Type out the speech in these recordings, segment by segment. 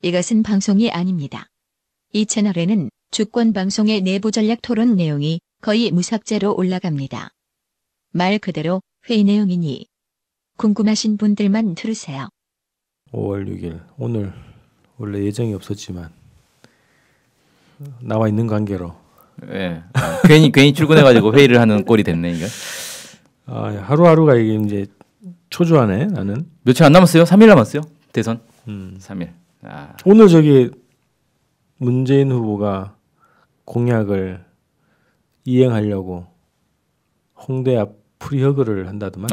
이것은 방송이 아닙니다. 이 채널에는 주권 방송의 내부 전략 토론 내용이 거의 무삭제로 올라갑니다. 말 그대로 회의 내용이니 궁금하신 분들만 들으세요. 5월 6일 오늘 원래 예정이 없었지만 나와 있는 관계로 예. 괜히 출근해가지고 회의를 하는 꼴이 됐네 이거. 하루하루가 이게 이제 초조하네 나는. 며칠 안 남았어요? 3일 남았어요? 대선. 3일. 오늘 저기 문재인 후보가 공약을 이행하려고 홍대 앞 프리허그를 한다더만.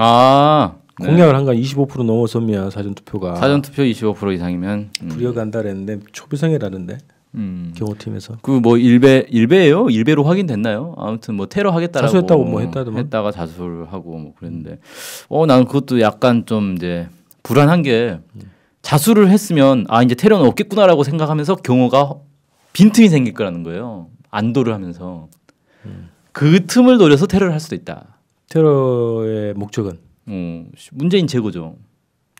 공약을 한 건 25% 넘어서면 사전투표가. 사전투표 25% 이상이면 프리허그 한다 그랬는데 초비상이라는데. 경호팀에서. 그 뭐 일베예요? 일베로 확인됐나요? 아무튼 뭐 테러 하겠다라고. 자수했다고 뭐 했다더만. 했다가 자수를 하고 뭐 그랬는데. 나는 그것도 약간 좀 이제 불안한 게 자수를 했으면 이제 테러는 없겠구나라고 생각하면서 경호가 빈틈이 생길 거라는 거예요. 안도를 하면서. 그 틈을 노려서 테러를 할 수도 있다. 테러의 목적은 문재인 제거죠.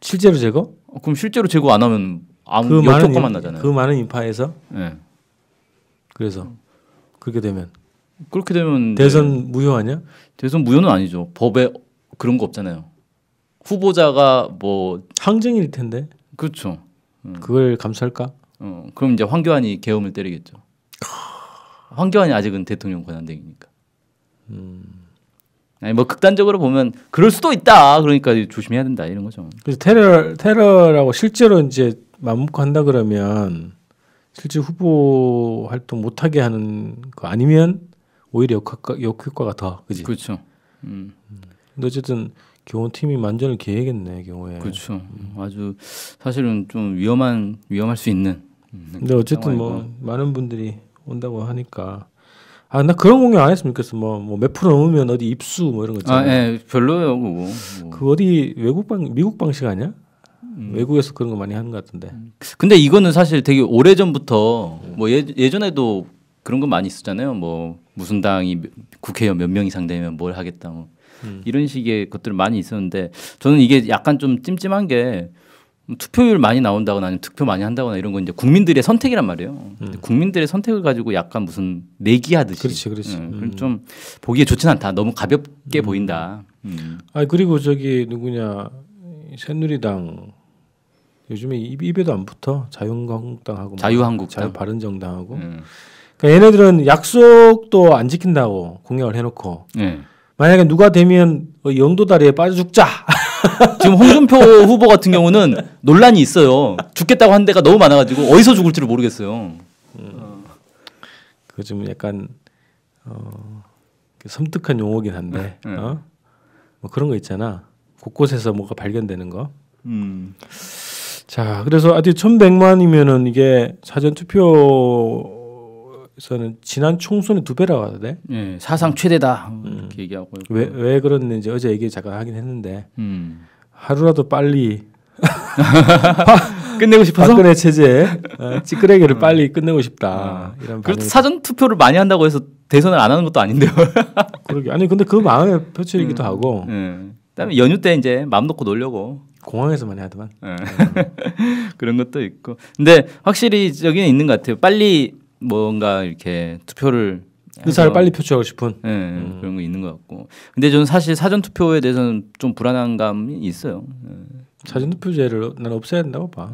실제로 제거? 그럼 실제로 제거 안 하면 아무 역효과만 나잖아요. 그 많은 인파에서? 네. 그래서 그렇게 되면 대선 무효 아니야? 대선 무효는 아니죠. 법에 그런 거 없잖아요. 후보자가 뭐 항쟁일 텐데. 그렇죠. 그걸 감수할까? 그럼 이제 황교안이 계엄을 때리겠죠. 황교안이 아직은 대통령 권한대행이니까. 아니 뭐 극단적으로 보면 그럴 수도 있다. 그러니까 조심해야 된다 이런 거죠. 그래서 테러라고 실제로 이제 맘먹고 한다 그러면 실제 후보 활동 못하게 하는 거 아니면 오히려 역효과가 더 그지? 그렇죠. 근데 어쨌든 경호팀이 만전을 기해야겠네 경호에. 그렇죠. 아주 사실은 좀 위험할 수 있는. 근데 어쨌든 뭐 많은 분들이 온다고 하니까. 나 그런 공약 안 했으면 좋겠어. 뭐 몇 프로 넘으면 어디 입수 뭐 이런 거 있잖아. 예, 별로예요 그거. 그 어디 미국 방식 아니야? 외국에서 그런 거 많이 하는 것 같은데. 근데 이거는 사실 되게 오래 전부터 뭐 예전에도 그런 거 많이 있었잖아요. 뭐 무슨 당이 국회의원 몇 명 이상 되면 뭘 하겠다 뭐 이런 식의 것들 많이 있었는데 저는 이게 약간 좀 찜찜한 게 투표율 많이 나온다거나 아니면 득표 많이 한다거나 이런 건 이제 국민들의 선택이란 말이에요. 국민들의 선택을 가지고 약간 무슨 내기하듯이. 그렇지. 좀 보기에 좋진 않다. 너무 가볍게 보인다. 그리고 저기 누구냐 새누리당 요즘에 입에도 안 붙어. 자유한국당하고 자유바른정당하고. 그러니까 얘네들은 약속도 안 지킨다고 공약을 해놓고 만약에 누가 되면 영도다리에 빠져 죽자. 지금 홍준표 후보 같은 경우는 논란이 있어요. 죽겠다고 한 데가 너무 많아가지고 어디서 죽을지를 모르겠어요. 그거 좀 약간 섬뜩한 용어긴 한데 뭐 그런 거 있잖아. 곳곳에서 뭐가 발견되는 거. 자, 그래서 아직 1,100만이면은 이게 사전 투표에서는 지난 총선의 2배라고 하던데. 네, 사상 최대다 이렇게 얘기하고. 왜 그랬는지 어제 얘기 잠깐 하긴 했는데 하루라도 빨리 끝내고 싶어서 박근혜 체제 찌끄레기를 빨리 끝내고 싶다. 이런 그래도 사전 투표를 많이 한다고 해서 대선을 안 하는 것도 아닌데요. 그러게. 아니 근데 그 마음의 표출이기도 하고. 그다음에 연휴 때 이제 마음 놓고 놀려고. 공항에서 많이 하더만. 그런 것도 있고. 근데 확실히 저기는 있는 것 같아요. 빨리 뭔가 이렇게 투표를 의사를 빨리 표출하고 싶은 그런 거 있는 것 같고. 근데 저는 사실 사전 투표에 대해서는 좀 불안한 감이 있어요. 사전 투표제를 난 없애야 된다고 봐.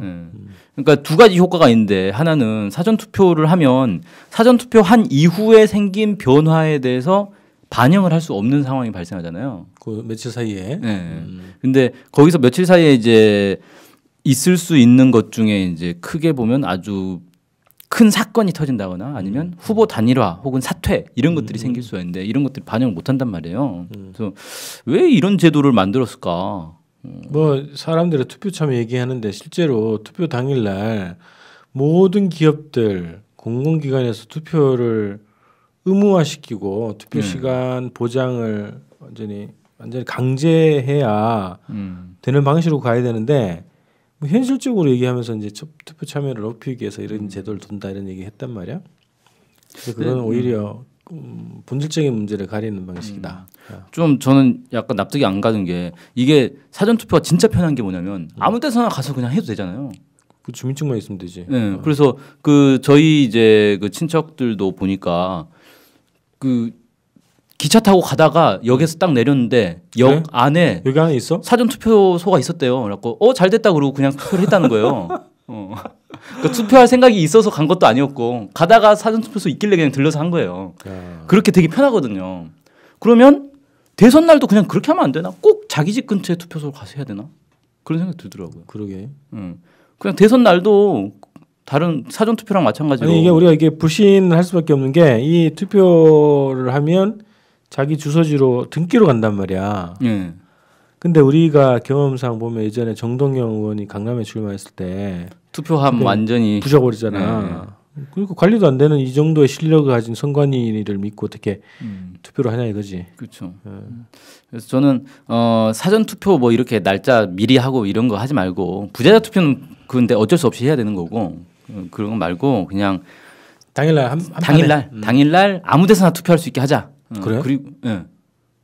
그러니까 두 가지 효과가 있는데 하나는 사전 투표를 하면 사전 투표한 이후에 생긴 변화에 대해서 반영을 할 수 없는 상황이 발생하잖아요. 그 며칠 사이에. 근데 거기서 며칠 사이에 이제 있을 수 있는 것 중에 이제 크게 보면 아주 큰 사건이 터진다거나 아니면 후보 단일화 혹은 사퇴 이런 것들이 생길 수가 있는데 이런 것들이 반영을 못 한단 말이에요. 그래서 왜 이런 제도를 만들었을까? 뭐 사람들의 투표 참여 얘기하는데 실제로 투표 당일날 모든 기업들 공공기관에서 투표를 의무화시키고 투표 시간 보장을 완전히 강제해야 되는 방식으로 가야 되는데 뭐 현실적으로 얘기하면서 이제 투표 참여를 높이기 위해서 이런 제도를 둔다 이런 얘기했단 말이야. 그래서 그건 오히려 본질적인 문제를 가리는 방식이다. 좀 저는 약간 납득이 안 가는 게 이게 사전 투표가 진짜 편한 게 뭐냐면 아무 데서나 가서 그냥 해도 되잖아요. 그 주민증만 있으면 되지. 네, 그래서 그 저희 이제 그 친척들도 보니까 그 기차 타고 가다가 역에서 딱 내렸는데 역 그래? 안에 여기 안에 있어? 사전 투표소가 있었대요. 그래갖고 잘 됐다 그러고 그냥 투표를 했다는 거예요. 그러니까 투표할 생각이 있어서 간 것도 아니었고 가다가 사전 투표소 있길래 그냥 들러서 한 거예요. 야. 그렇게 되게 편하거든요. 그러면 대선 날도 그냥 그렇게 하면 안 되나? 꼭 자기 집 근처에 투표소를 가서 해야 되나? 그런 생각이 들더라고요. 그러게. 그냥 대선 날도 다른 사전 투표랑 마찬가지로. 아니 이게 우리가 이게 불신할 수밖에 없는 게 이 투표를 하면 자기 주소지로 등기로 간단 말이야. 예. 근데 우리가 경험상 보면 예전에 정동영 의원이 강남에 출마했을 때 투표함 완전히 부셔버리잖아. 그리고 관리도 안 되는 이 정도의 실력을 가진 선관위를 믿고 어떻게 투표를 하냐 이거지. 그렇죠. 그래서 저는 사전 투표 뭐 이렇게 날짜 미리 하고 이런 거 하지 말고 부재자 투표는 근데 어쩔 수 없이 해야 되는 거고 그런 거 말고 그냥 당일날 당일날 아무데서나 투표할 수 있게 하자. 그래요? 그리고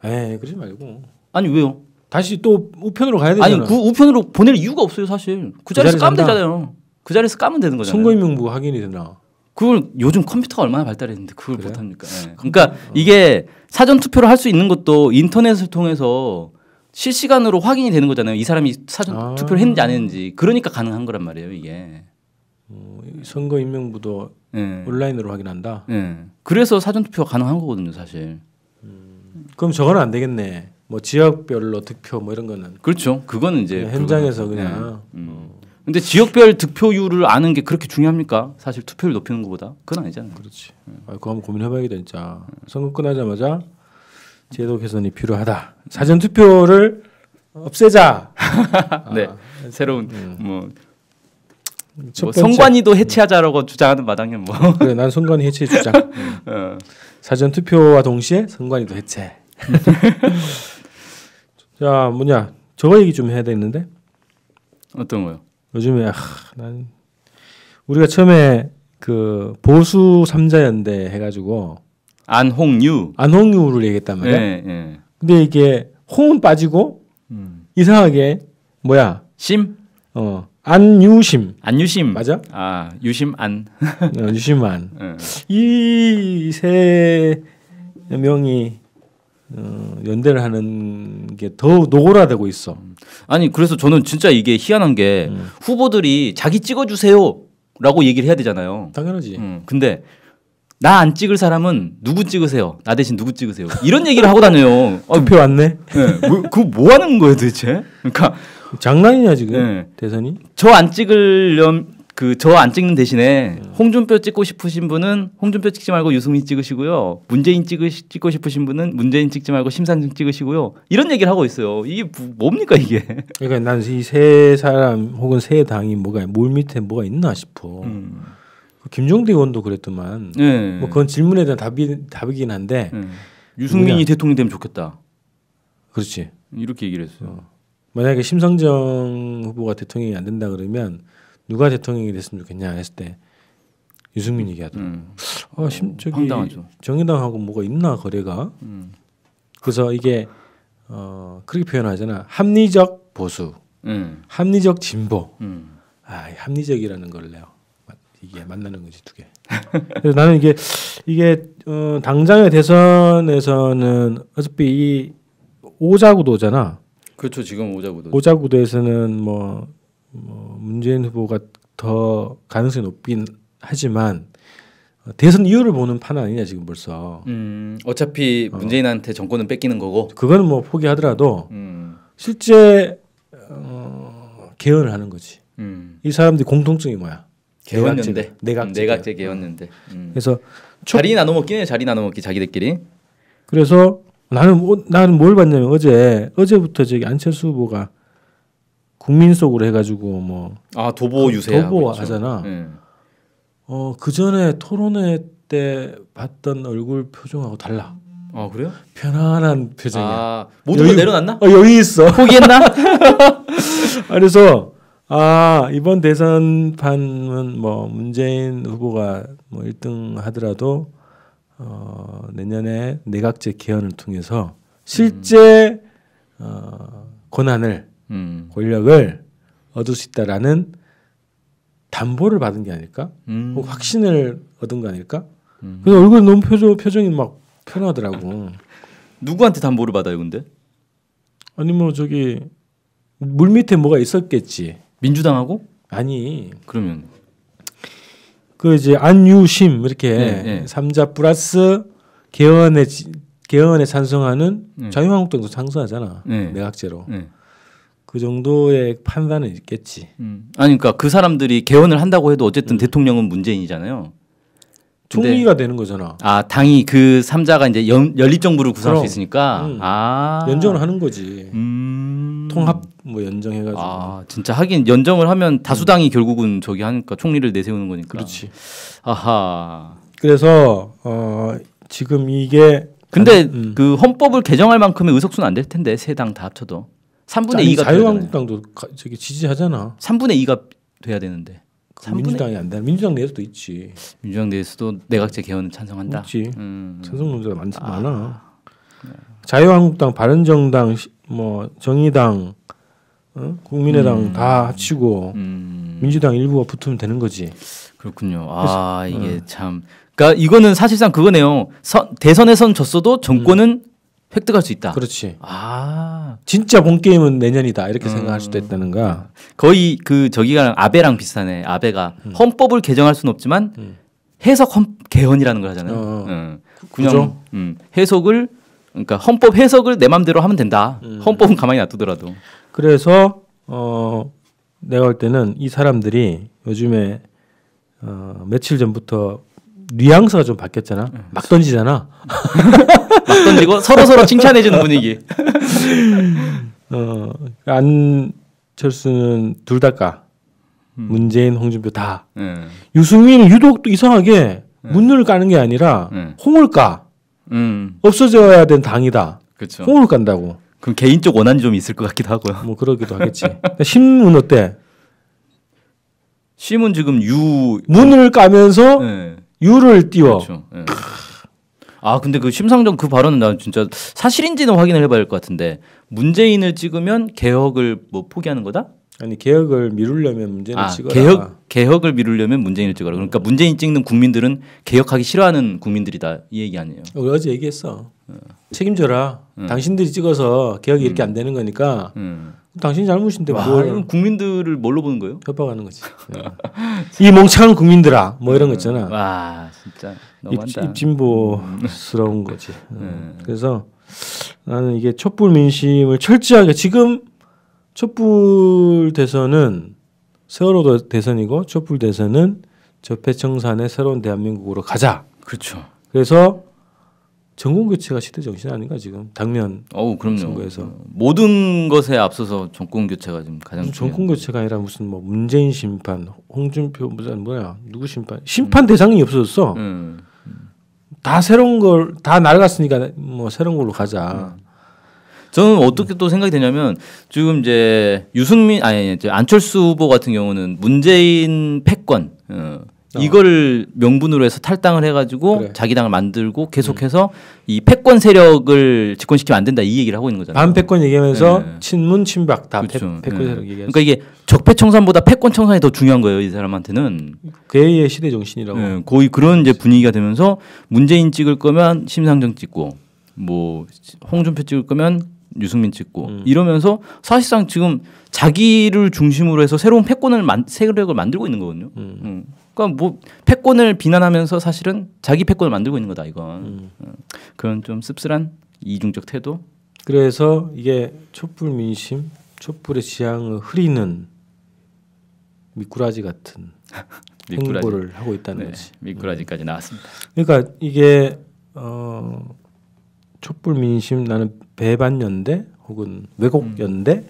에이 그러지 말고. 아니 왜요? 다시 또 우편으로 가야 되잖아. 아니 그 우편으로 보낼 이유가 없어요 사실. 그 자리에서 까면 산다? 되잖아요. 그 자리에서 까면 되는 거잖아요. 선거인명부 확인이 되나? 그걸 요즘 컴퓨터가 얼마나 발달했는데 그걸 못 합니까? 네. 그러니까 이게 사전 투표를 할 수 있는 것도 인터넷을 통해서 실시간으로 확인이 되는 거잖아요. 이 사람이 사전 투표를 했는지 안 했는지. 그러니까 가능한 거란 말이에요, 이게. 선거인명부도 온라인으로 확인한다. 그래서 사전 투표가 가능한 거거든요, 사실. 그럼 저거는 안 되겠네. 뭐 지역별로 득표 뭐 이런 거는. 그렇죠. 그거는 이제 현장에서 그냥. 근데 지역별 득표율을 아는 게 그렇게 중요합니까? 사실 투표율 높이는 것보다 그건 아니잖아요. 그렇지. 그거 한번 고민해봐야겠다 진짜. 선거 끝나자마자 제도 개선이 필요하다. 사전 투표를 없애자. 네, 새로운 뭐 번째. 선관위도 해체하자라고 주장하는 마당에 뭐. 그래, 난 선관위 해체 주장. 사전 투표와 동시에 선관위도 해체. 자, 뭐냐? 저거 얘기 좀 해야 되는데. 어떤 거요? 요즘에 난 우리가 처음에 그 보수 삼자연대 해가지고 안홍유를 얘기했단 말이야. 네. 근데 이게 홍은 빠지고 이상하게 뭐야? 안유심 맞아? 아 유심안. 유심안. 이 세 명이 연대를 하는 게 더 노골화되고 있어. 아니 그래서 저는 진짜 이게 희한한 게 후보들이 자기 찍어주세요라고 얘기를 해야 되잖아요. 당연하지. 근데 나 안 찍을 사람은 누구 찍으세요? 나 대신 누구 찍으세요? 이런 얘기를 하고 다녀요. 투표 왔네. 그거 뭐 하는 거예요 도대체? 그러니까 장난이냐 지금 대선이? 저 안 찍는 대신에 홍준표 찍고 싶으신 분은 홍준표 찍지 말고 유승민 찍으시고요. 문재인 찍고 싶으신 분은 문재인 찍지 말고 심상정 찍으시고요. 이런 얘기를 하고 있어요. 이게 뭡니까 이게? 그러니까 난 이 세 사람 혹은 세 당이 뭘 밑에 뭐가 있나 싶어. 김종대 의원도 그랬더만. 뭐 그건 질문에 대한 답이긴 한데. 유승민이 대통령 되면 좋겠다. 그렇지. 이렇게 얘기를 했어요. 만약에 심상정 후보가 대통령이 안 된다 그러면 누가 대통령이 됐으면 좋겠냐 했을 때 유승민 얘기하더라고. 저기 황당하죠. 정의당하고 뭐가 있나 거래가. 그래서 이게 그렇게 표현하잖아. 합리적 보수, 합리적 진보. 합리적이라는 걸 내요. 이게 만나는 거지 두 개. 그래서 나는 이게 당장의 대선에서는 어차피 이 오자구도잖아. 그렇죠. 지금 오자구도. 오자구도에서는 뭐 문재인 후보가 더 가능성이 높긴 하지만 대선 이유를 보는 판 아니냐 지금 벌써. 어차피 문재인한테 정권은 뺏기는 거고. 그거는 뭐 포기하더라도 실제 개헌을 하는 거지. 이 사람들이 공통점이 뭐야? 개헌연대. 내각제 개헌연대. 그래서 자리 나눠 먹기네. 자리 나눠 먹기 자기들끼리. 그래서 나는 뭘 봤냐면 어제부터 저기 안철수 후보가 국민 속으로 해가지고 뭐 도보 유세 하잖아. 그 전에 토론회 때 봤던 얼굴 표정하고 달라. 그래요? 편안한 표정이야. 모두가 내려놨나? 여유 있어. 포기했나? 그래서 이번 대선판은 뭐 문재인 후보가 뭐 1등 하더라도 내년에 내각제 개헌을 통해서 실제 권한을 권력을 얻을 수 있다라는 담보를 받은 게 아닐까? 혹 확신을 얻은 거 아닐까? 그래서 얼굴 너무 표정이 막 편하더라고. 누구한테 담보를 받아요, 근데? 아니 뭐 저기 물 밑에 뭐가 있었겠지. 민주당하고? 아니 그러면 그 이제 안유심 이렇게 네. 삼자 플러스 개헌에 찬성하는 자유한국당도 찬성하잖아. 네. 내각제로. 네. 그 정도의 판단은 있겠지. 아니 그러니까 그 사람들이 개헌을 한다고 해도 어쨌든 대통령은 문재인이잖아요. 총리가 되는 거잖아. 아 당이 그 3자가 이제 연립정부를 구성할 수 그럼. 있으니까 연정을 하는 거지. 통합 뭐 연정해가지고. 아 진짜 하긴 연정을 하면 다수당이 결국은 저기 하니까 총리를 내세우는 거니까. 그렇지. 아하. 그래서 지금 이게 근데 그 헌법을 개정할 만큼의 의석수는 안 될 텐데 세 당 다 합쳐도 3분의 2가 자유한국당도 저기 지지하잖아. 3분의 2가 돼야 되는데. 민주당이 안 돼. 민주당 내에서도 있지. 민주당 내에서도 내각제 개헌을 찬성한다. 있지. 찬성론자가 많아. 자유한국당, 바른정당, 뭐 정의당, 국민의당 다 합치고 민주당 일부가 붙으면 되는 거지. 그렇군요. 아 이게 참. 그러니까 이거는 사실상 그거네요. 대선에선 졌어도 정권은 획득할 수 있다. 그렇지. 아 진짜 본 게임은 내년이다 이렇게 생각할 수도 있다는 거야. 거의 그 저기가 아베랑 비슷하네. 아베가 헌법을 개정할 수는 없지만 해석 개헌이라는 걸 하잖아요. 그냥 해석을 그러니까 헌법 해석을 내 맘대로 하면 된다. 헌법은 가만히 놔두더라도. 그래서 내가 볼 때는 이 사람들이 요즘에 며칠 전부터 뉘앙스가 좀 바뀌었잖아. 막 던지잖아. 막 던지고 서로 칭찬해주는 분위기. 안철수는 둘 다 까. 문재인, 홍준표 다. 유승민은 유독 또 이상하게 문을 까는 게 아니라 홍을 까. 없어져야 된 당이다. 그렇죠. 홍을 깐다고. 그럼 개인적 원한이 좀 있을 것 같기도 하고요. 뭐 그러기도 하겠지. 신문 어때? 심은 지금 문을 까면서 유를 띄워. 그렇죠. 아 근데 그 심상정 그 발언은 나 진짜 사실인지는 확인을 해봐야 할 것 같은데 문재인을 찍으면 개혁을 뭐 포기하는 거다? 아니 개혁을 미루려면 문재인을 찍어라. 개혁을 미루려면 문재인을 찍어라. 그러니까 문재인 찍는 국민들은 개혁하기 싫어하는 국민들이다 이 얘기 아니에요? 우리 어제 얘기했어. 책임져라. 당신들이 찍어서 개혁이 이렇게 안 되는 거니까 당신 잘못인데 뭘 국민들을 뭘로 보는 거예요? 협박하는 거지. 이 멍청한 국민들아 뭐 이런 거 있잖아. 와 진짜 너무한다. 입진보스러운 거지. 그래서 나는 이게 촛불 민심을 철저하게 지금 촛불 대선은 세월호 대선이고 촛불 대선은 적폐청산의 새로운 대한민국으로 가자. 그렇죠. 그래서 정권 교체가 시대 정신 아닌가 지금 당면 그럼요. 선거에서 모든 것에 앞서서 정권 교체가 지금 가장 정권 교체가 아니라 무슨 뭐 문재인 심판, 홍준표 무슨 뭐야 누구 심판 대상이 없어졌어. 다 새로운 걸 다 낡았으니까 뭐 새로운 걸로 가자. 저는 어떻게 또 생각이 되냐면 지금 이제 이제 안철수 후보 같은 경우는 문재인 패권 이거를 명분으로 해서 탈당을 해가지고 그래. 자기 당을 만들고 계속해서 이 패권 세력을 집권시키면 안 된다 이 얘기를 하고 있는 거잖아요. 반패권 얘기하면서 친문 친박 다 패권 세력 얘기하죠. 그러니까 이게 적폐청산보다 패권 청산이 더 중요한 거예요 이 사람한테는. 그의 시대 정신이라고. 거의 그런 이제 분위기가 되면서 문재인 찍을 거면 심상정 찍고 뭐 홍준표 찍을 거면 유승민 찍고 이러면서 사실상 지금 자기를 중심으로 해서 새로운 세력을 만들고 있는 거거든요. 그러니까 뭐 패권을 비난하면서 사실은 자기 패권을 만들고 있는 거다 이건. 그런 좀 씁쓸한 이중적 태도. 그래서 이게 촛불 민심, 촛불의 지향을 흐리는 미꾸라지 같은 행보를 하고 있다는 거지. 미꾸라지까지 나왔습니다. 그러니까 이게 촛불 민심 나는 배반연대 혹은 왜곡연대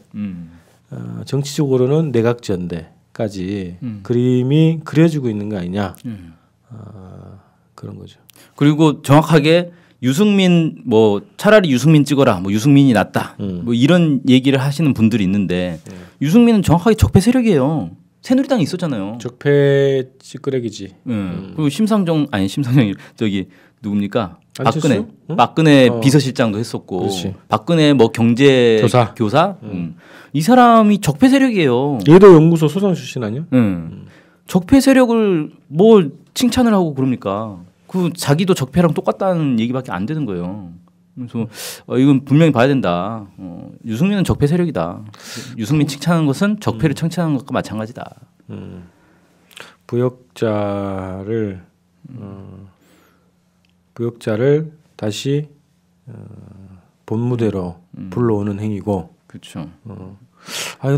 정치적으로는 내각제연대까지 그림이 그려지고 있는 거 아니냐 그런 거죠. 그리고 정확하게 유승민 뭐 차라리 유승민 찍어라 뭐 유승민이 낫다 뭐 이런 얘기를 하시는 분들이 있는데 유승민은 정확하게 적폐 세력이에요. 새누리당이 있었잖아요. 적폐 찌끄레기지. 그리고 심상정이 저기 누굽니까? 안철수? 박근혜 비서실장도 했었고 그렇지. 박근혜 뭐 경제 교사? 이 사람이 적폐 세력이에요. 얘도 연구소 소장 출신 아니야? 적폐 세력을 뭐 칭찬을 하고 그럽니까? 그 자기도 적폐랑 똑같다는 얘기밖에 안 되는 거예요. 그래서 이건 분명히 봐야 된다. 유승민은 적폐 세력이다. 유승민 칭찬하는 것은 적폐를 칭찬하는 것과 마찬가지다. 부역자를 다시 본무대로 불러오는 행위고. 그렇죠.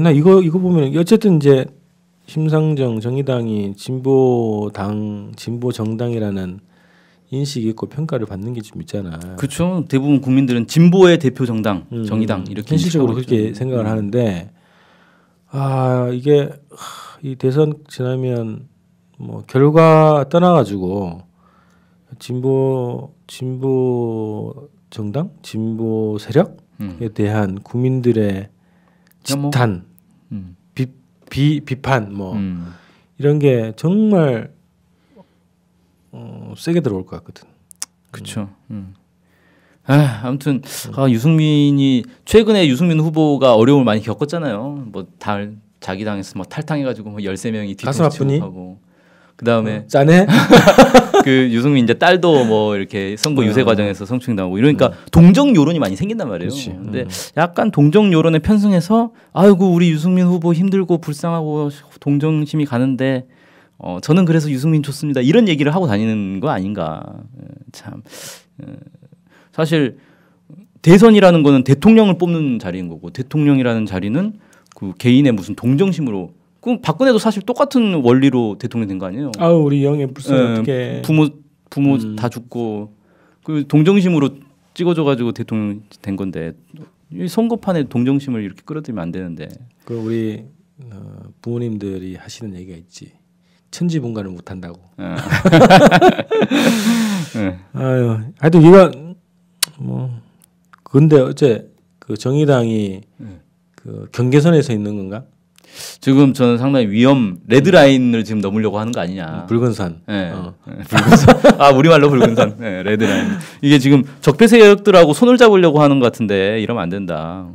나 이거 보면 어쨌든 이제 심상정 정의당이 진보 정당이라는 인식이 있고 평가를 받는 게 좀 있잖아. 그렇죠. 대부분 국민들은 진보의 대표 정당, 정의당 이렇게 현실적으로 그렇게 생각을 하는데 이게 이 대선 지나면 뭐 결과 떠나가지고 진보 정당, 진보 세력에 대한 국민들의 지탄, 비판 뭐 이런 게 정말 세게 들어올 것 같거든. 그렇죠. 아무튼 유승민이 최근에 유승민 후보가 어려움을 많이 겪었잖아요. 뭐 자기 당에서 막 탈당해가지고 뭐 13명이 뒤통수 하고 그다음에 짜네. 그 유승민 이제 딸도 뭐 이렇게 선거 유세 과정에서 성추행당하고 이러니까 동정 여론이 많이 생긴단 말이에요. 근데 약간 동정 여론에 편승해서 아이고 우리 유승민 후보 힘들고 불쌍하고 동정심이 가는데 저는 그래서 유승민 좋습니다. 이런 얘기를 하고 다니는 거 아닌가. 참 사실 대선이라는 거는 대통령을 뽑는 자리인 거고 대통령이라는 자리는 그 개인의 무슨 동정심으로 그럼 박근혜도 사실 똑같은 원리로 대통령 된 거 아니에요? 우리 영애 불쌍 어떻게 부모 다 죽고 그 동정심으로 찍어줘가지고 대통령 된 건데 이 선거판에 동정심을 이렇게 끌어들이면 안 되는데. 그 우리 부모님들이 하시는 얘기가 있지. 천지분간을 못 한다고. 하여튼 이거 뭐 근데 어째 그 정의당이 그 경계선에서 있는 건가? 지금 저는 상당히 레드라인을 지금 넘으려고 하는 거 아니냐. 붉은 산. 붉은 산. 우리말로 붉은 산. 레드라인. 이게 지금 적폐 세력들하고 손을 잡으려고 하는 것 같은데 이러면 안 된다.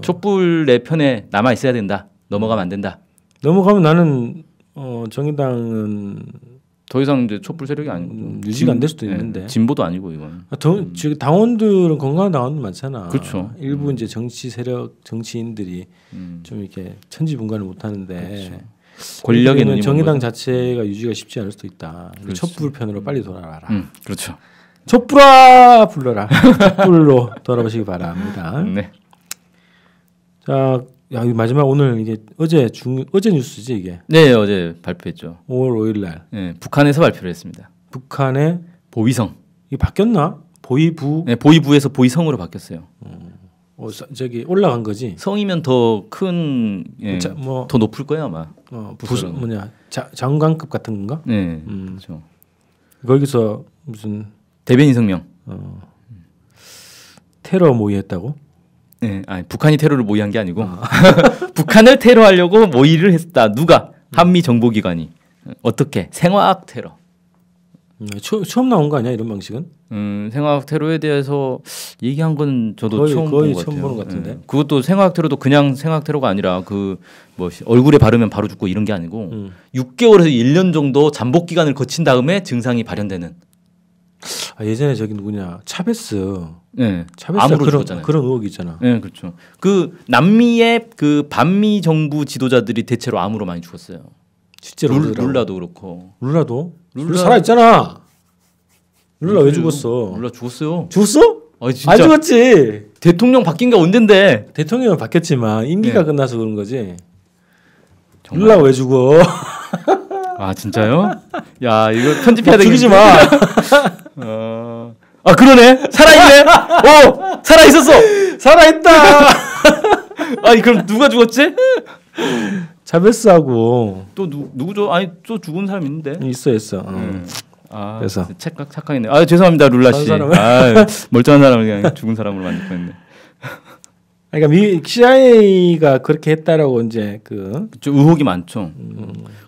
촛불 내 편에 남아 있어야 된다. 넘어가면 안 된다. 넘어가면 나는 정의당은 더 이상 이제 촛불 세력이 아니고 유지가 안 될 수도 있는데 진보도 아니고 이건. 지금 당원들은 건강한 당원들 많잖아. 그렇죠. 일부 이제 정치 세력 정치인들이 좀 이렇게 천지분간을 못 하는데 그렇죠. 권력의 눈이 정의당 자체가 유지가 쉽지 않을 수도 있다. 그렇죠. 촛불 편으로 빨리 돌아와라. 그렇죠. 촛불아 불러라. 촛불로 돌아오시기 바랍니다. 네. 자. 마지막 오늘 이게 어제 뉴스지 이게. 네, 어제 발표했죠. 5월 5일 날. 네, 북한에서 발표를 했습니다. 북한의 보위성. 이게 바뀌었나? 보위부. 네, 보위부에서 보위성으로 바뀌었어요. 저기 올라간 거지. 성이면 더 큰, 더 높을 거예요 아마. 장관급 같은 건가? 네, 그렇죠. 거기서 무슨 대변인 성명. 테러 모의했다고? 네, 북한이 테러를 모의한 게 아니고 북한을 테러하려고 모의를 했다. 누가? 한미 정보기관이. 어떻게? 생화학 테러. 처음 나온 거 아니야 이런 방식은? 생화학 테러에 대해서 얘기한 건 저도 처음 본 것 같아요. 보는 것 같은데. 그것도 생화학 테러도 그냥 생화학 테러가 아니라 그 뭐 얼굴에 바르면 바로 죽고 이런 게 아니고 6개월에서 1년 정도 잠복 기간을 거친 다음에 증상이 발현되는. 예전에 저기 누구냐 차베스. 네, 암으로 죽었잖아요. 그런 의혹이 있잖아. 네, 그렇죠. 그 남미의 그 반미 정부 지도자들이 대체로 암으로 많이 죽었어요. 실제로 룰라도 그렇고. 룰라 살아 있잖아. 룰라 왜 죽었어? 룰라 죽었어요. 죽었어? 진짜. 안 죽었지. 대통령 바뀐 게 언젠데? 대통령은 바뀌었지만 임기가 끝나서 그런 거지. 정말? 룰라 왜 죽어? 진짜요? 야 이거 편집해야 되겠네. 죽이지 마. 그러네. 살아있네. 살아있었어. 살아있다. 그럼 누가 죽었지? 차베스하고 또 누구죠? 또 죽은 사람 있는데. 있어. 그래서 착각했네. 죄송합니다 룰라 씨. 멀쩡한 사람을 그냥 죽은 사람으로 만들었네. 그러니까 CIA가 그렇게 했다라고 이제 의혹이 많죠.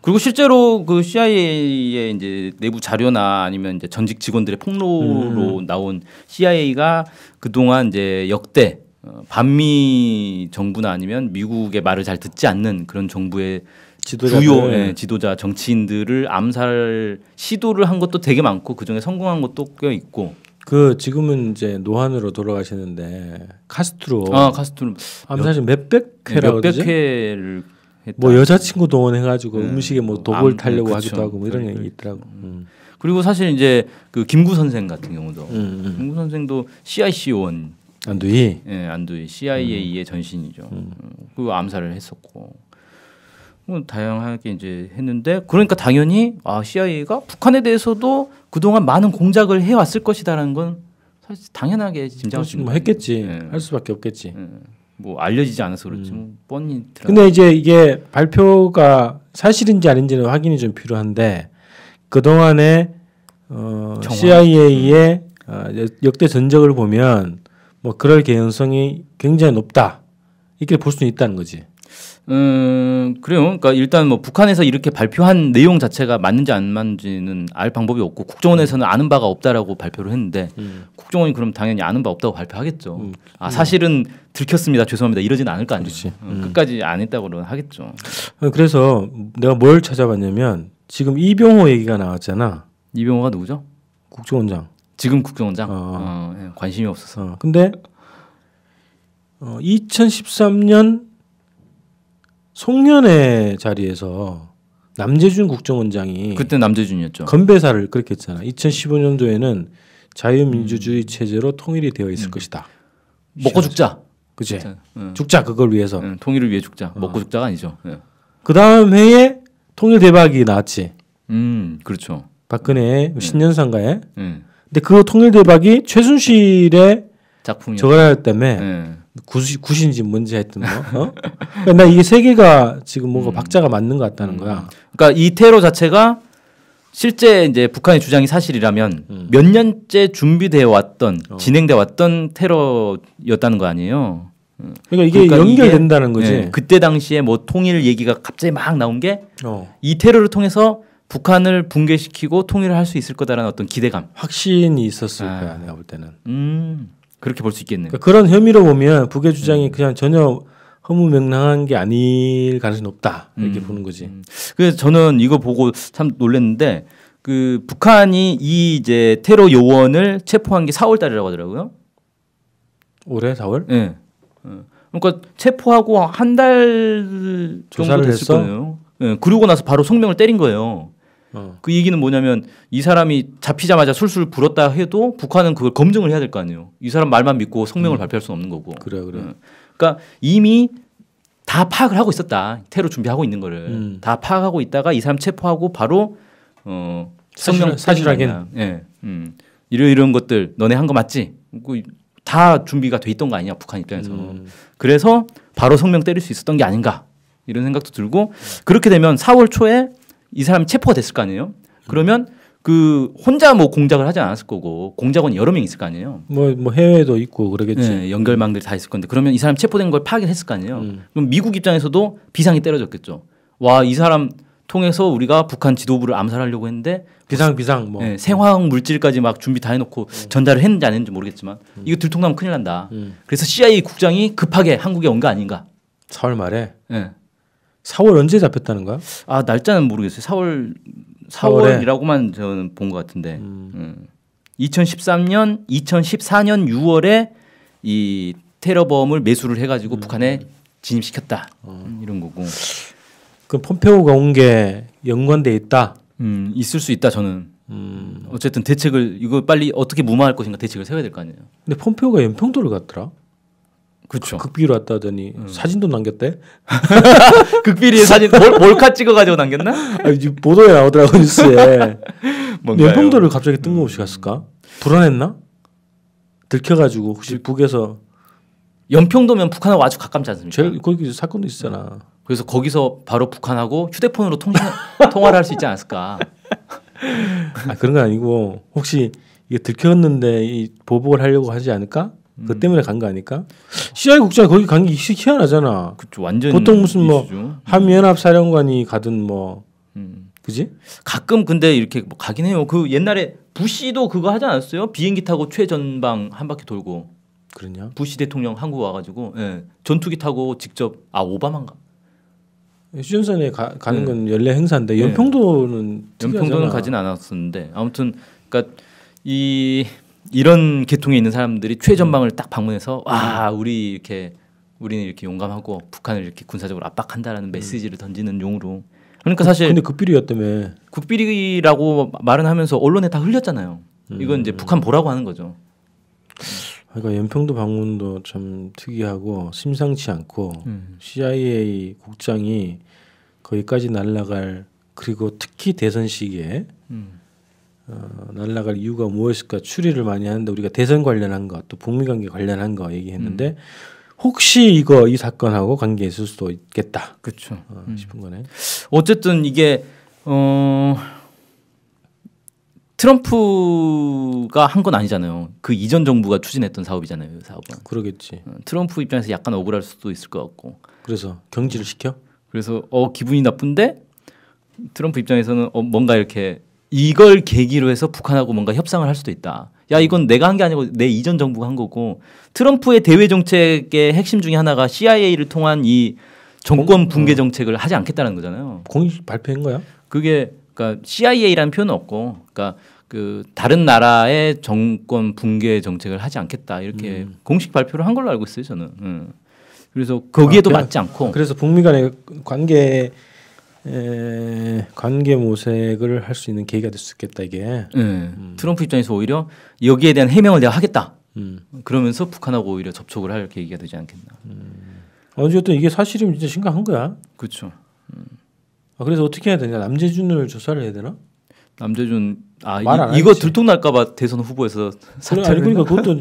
그리고 실제로 그 CIA의 이제 내부 자료나 아니면 이제 전직 직원들의 폭로로 나온 CIA가 그동안 이제 역대 반미 정부나 아니면 미국의 말을 잘 듣지 않는 그런 정부의 지도자들. 주요 지도자 정치인들을 암살 시도를 한 것도 되게 많고 그중에 성공한 것도 꽤 있고. 그 지금은 이제 노안으로 돌아가시는데 카스트로. 카스트로 암살 몇백 회라고 몇백 회를 했다. 뭐 여자친구 동원해가지고 음식에 뭐 독을 타려고 그렇죠. 하기도 하고 뭐 이런 얘기 있더라고. 그리고 사실 이제 그 김구 선생 같은 경우도 김구 선생도 CIC 요원 안두희. 안두희 CIA의 전신이죠. 그 암살을 했었고 뭐 다양하게 이제 했는데 그러니까 당연히 CIA가 북한에 대해서도 그동안 많은 공작을 해왔을 것이다라는 건 사실 당연하게 짐작할 수 있는 뭐 했겠지. 할 수밖에 없겠지. 뭐 알려지지 않아서 그렇지 뭐 뻔히 들어. 근데 이제 이게 발표가 사실인지 아닌지는 확인이 좀 필요한데 그 동안에 CIA의 역대 전적을 보면 뭐 그럴 개연성이 굉장히 높다 이렇게 볼 수는 있다는 거지. 그래요. 그러니까 일단 뭐 북한에서 이렇게 발표한 내용 자체가 맞는지 안 맞는지는 알 방법이 없고 국정원에서는 아는 바가 없다라고 발표를 했는데 국정원이 그럼 당연히 아는 바 없다고 발표하겠죠. 사실은 들켰습니다. 죄송합니다. 이러지는 않을 거 아니에요. 끝까지 안 했다고는 하겠죠. 그래서 내가 뭘 찾아봤냐면 지금 이병호 얘기가 나왔잖아. 이병호가 누구죠? 국정원장. 지금 국정원장. 관심이 없어서. 근데 2013년 송년회 자리에서 남재준 국정원장이 그때 남재준이었죠. 건배사를 그렇게 했잖아. 2015년도에는 자유민주주의 체제로 통일이 되어 있을 것이다. 먹고 죽자. 그치? 죽자 그걸 위해서. 통일을 위해 죽자. 먹고 죽자가 아니죠. 그 다음 해에 통일 대박이 나왔지. 그렇죠. 박근혜 신년사인가에. 근데 그 통일 대박이 최순실의 작품이 저거였다며. 굿인지 뭔지 하여튼 뭐. 그러니까 나 이게 세 개가 지금 뭔가 박자가 맞는 것 같다는 거야. 그러니까 이 테러 자체가 실제 이제 북한의 주장이 사실이라면 몇 년째 준비되어 왔던 진행돼 왔던 테러였다는 거 아니에요. 그러니까 이게 연결된다는 거지. 그때 당시에 뭐 통일 얘기가 갑자기 막 나온 게 이 테러를 통해서 북한을 붕괴시키고 통일을 할 수 있을 거다라는 어떤 기대감, 확신이 있었을 거야 내가 볼 때는. 그렇게 볼 수 있겠네요. 그러니까 그런 혐의로 보면 북의 주장이 그냥 전혀 허무맹랑한 게 아닐 가능성이 높다 이렇게 보는 거지. 그래서 저는 이거 보고 참 놀랐는데 그 북한이 이 이제 테러 요원을 체포한 게 4월 달이라고 하더라고요. 올해 4월? 네. 그러니까 체포하고 한 달 정도 됐을 거예요. 네. 그러고 나서 바로 성명을 때린 거예요. 그 얘기는 뭐냐면 이 사람이 잡히자마자 술술 불었다 해도 북한은 그걸 검증을 해야 될 거 아니에요. 이 사람 말만 믿고 성명을 발표할 수는 없는 거고. 그래. 그러니까 이미 다 파악을 하고 있었다. 테러 준비하고 있는 거를 다 파악하고 있다가 이 사람 체포하고 바로 성명 사실하긴. 예. 이런 것들 너네 한 거 맞지? 다 준비가 돼 있던 거 아니냐 북한 입장에서. 그래서 바로 성명 때릴 수 있었던 게 아닌가 이런 생각도 들고 그렇게 되면 4월 초에 이 사람이 체포가 됐을 거 아니에요. 그러면 그 혼자 뭐 공작을 하지 않았을 거고 공작원이 여러 명 있을 거 아니에요. 뭐 해외에도 있고 그러겠지. 네, 연결망들이 다 있을 건데 그러면 이 사람 체포된 걸 파악을 했을 거 아니에요. 그럼 미국 입장에서도 비상이 때려졌겠죠. 와, 이 사람 통해서 우리가 북한 지도부를 암살하려고 했는데 비상 뭐 생화학 물질까지 막 준비 다 해놓고 전달을 했는지 안 했는지 모르겠지만 이거 들통나면 큰일 난다. 그래서 CIA 국장이 급하게 한국에 온 거 아닌가. 4월 말에. 네. 4월 언제 잡혔다는 거야? 날짜는 모르겠어요. 4월이라고만 저는 본 것 같은데 2013년, 2014년 6월에 이 테러범을 매수를 해가지고 북한에 진입시켰다 이런 거고. 그 폼페오가 온 게 연관돼 있다. 있을 수 있다 저는. 어쨌든 대책을 이거 빨리 어떻게 무마할 것인가 대책을 세워야 될 거 아니에요. 근데 폼페오가 연평도를 갔더라. 그렇죠. 극비로 왔다 하더니 사진도 남겼대. 극비리의 사진 몰카 찍어가지고 남겼나? 보도에 나오더라고 뉴스에. 연평도를 갑자기 뜬금없이 갔을까? 불안했나? 들켜가지고 혹시 북에서 연평도면 북한하고 아주 가깝지 않습니까? 제일 거기 사건도 있잖아. 그래서 거기서 바로 북한하고 휴대폰으로 통화를 할 수 있지 않았을까? 그런 건 아니고 혹시 이게 들켰는데 이 보복을 하려고 하지 않을까? 그 때문에 간 거 아닐까? CIA 국장이 거기 간 게 희한하잖아. 그렇죠. 완전 보통 무슨 뭐 이슈죠. 한미연합 사령관이 가든 뭐 그지? 가끔 근데 이렇게 뭐 가긴 해요. 그 옛날에 부시도 그거 하지 않았어요? 비행기 타고 최전방 한 바퀴 돌고. 그러냐? 부시 대통령 한국 와가지고 전투기 타고 직접 오바마인가? 휴전선에 가는 건 연례 행사인데 연평도는 연평도는 가진 않았었는데 아무튼 그러니까 이런 계통에 있는 사람들이 최전방을 딱 방문해서 와 우리는 이렇게 용감하고 북한을 이렇게 군사적으로 압박한다라는 메시지를 던지는 용으로. 그러니까 사실 근데 국비리였다며. 국비리라고 말은 하면서 언론에 다 흘렸잖아요. 이건 이제 북한 보라고 하는 거죠. 그러니까 연평도 방문도 참 특이하고 심상치 않고 CIA 국장이 거기까지 날아갈 그리고 특히 대선 시기에 날아갈 이유가 무엇일까 추리를 많이 하는데 우리가 대선 관련한 거 또 북미 관계 관련한 거 얘기했는데 혹시 이 사건하고 관계 있을 수도 있겠다. 그렇죠. 싶은 거네. 어쨌든 이게 트럼프가 한 건 아니잖아요. 그 이전 정부가 추진했던 사업이잖아요. 이 사업은. 그러겠지. 트럼프 입장에서 약간 억울할 수도 있을 것 같고. 그래서 경질을 시켜? 그래서 기분이 나쁜데 트럼프 입장에서는 뭔가 이렇게 이걸 계기로 해서 북한하고 뭔가 협상을 할 수도 있다. 야 이건 내가 한 게 아니고 내 이전 정부가 한 거고 트럼프의 대외 정책의 핵심 중에 하나가 CIA를 통한 이 정권 붕괴 정책을 하지 않겠다는 거잖아요. 공식 발표한 거야? 그게 그러니까 CIA라는 표현은 없고, 그러니까 그 다른 나라의 정권 붕괴 정책을 하지 않겠다 이렇게 공식 발표를 한 걸로 알고 있어요 저는. 그래서 거기에도 맞지 않고. 그래서 북미 간의 관계 모색을 할 수 있는 계기가 될 수 있겠다 이게. 트럼프 입장에서 오히려 여기에 대한 해명을 내가 하겠다. 그러면서 북한하고 오히려 접촉을 할 계기가 되지 않겠나. 어쨌든 이게 사실이면 진짜 심각한 거야. 그렇죠. 그래서 어떻게 해야 되냐? 남재준을 조사를 해야 되나? 남재준 이거 들통날까봐 대선 후보에서 사퇴를. 그러니까 그것도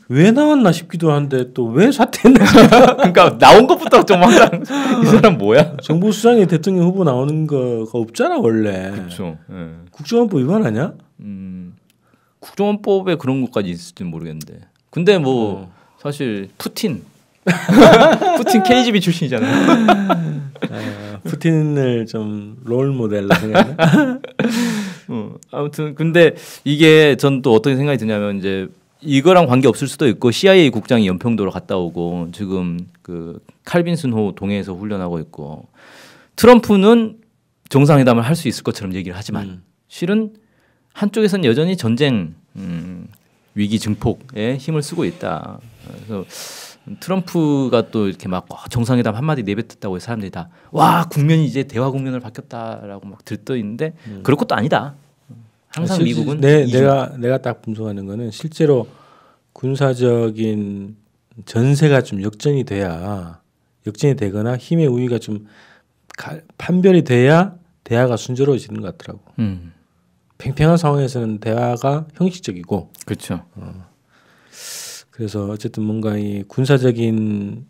왜 나왔나 싶기도 한데 또 왜 사퇴했나? 그러니까 나온 것부터 좀 항상 이 사람 뭐야? 정보수장이 대통령 후보 나오는 거가 없잖아 원래. 그렇죠. 국정원법 위반 아니야? 국정원법에 그런 것까지 있을지는 모르겠는데. 근데 뭐 사실 푸틴 KGB 출신이잖아요. 푸틴을 좀 롤 모델로 생각하나? 아무튼 근데 이게 전 또 어떻게 생각이 드냐면 이제 이거랑 관계 없을 수도 있고 CIA 국장이 연평도로 갔다 오고 지금 그 칼빈슨호 동해에서 훈련하고 있고 트럼프는 정상회담을 할 수 있을 것처럼 얘기를 하지만 실은 한쪽에서는 여전히 전쟁 위기 증폭에 힘을 쓰고 있다. 그래서 트럼프가 또 이렇게 막 정상회담 한마디 내뱉었다고 해서 사람들이 다 와 국면이 이제 대화 국면을 바뀌었다라고 막 들떠 있는데 그럴 것도 아니다. 항상 미국은 내가 딱 분석하는 거는 실제로 군사적인 전세가 좀 역전이 되거나 힘의 우위가 좀 판별이 돼야 대화가 순조로워지는 것 같더라고. 팽팽한 상황에서는 대화가 형식적이고. 그렇죠. 그래서 어쨌든 뭔가 이 군사적인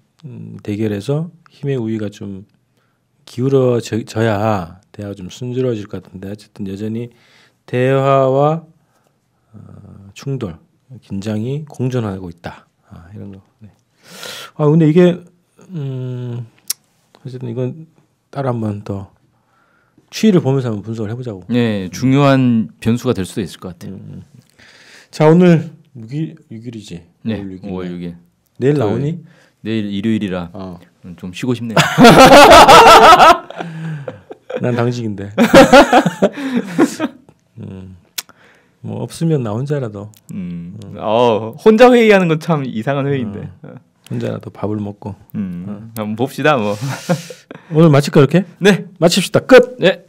대결에서 힘의 우위가 좀 기울어져야 대화가 좀 순조로워질 것 같은데 어쨌든 여전히 대화와 충돌, 긴장이 공존하고 있다. 이런 거. 네. 근데 이게 어쨌든 이건 따로 한번 더 추이를 보면서 한번 분석을 해보자고. 네, 중요한 변수가 될 수도 있을 것 같아요. 자 오늘 6일이지. 네, 5월 6일. 내일 나오니? 내일 일요일이라 좀 쉬고 싶네요. 난 당직인데. 뭐 없으면 나 혼자라도. 혼자 회의하는 건 참 이상한 회의인데. 혼자라도 밥을 먹고. 한번 봅시다 뭐. 오늘 마칠까 이렇게? 네, 마칩시다. 끝. 네.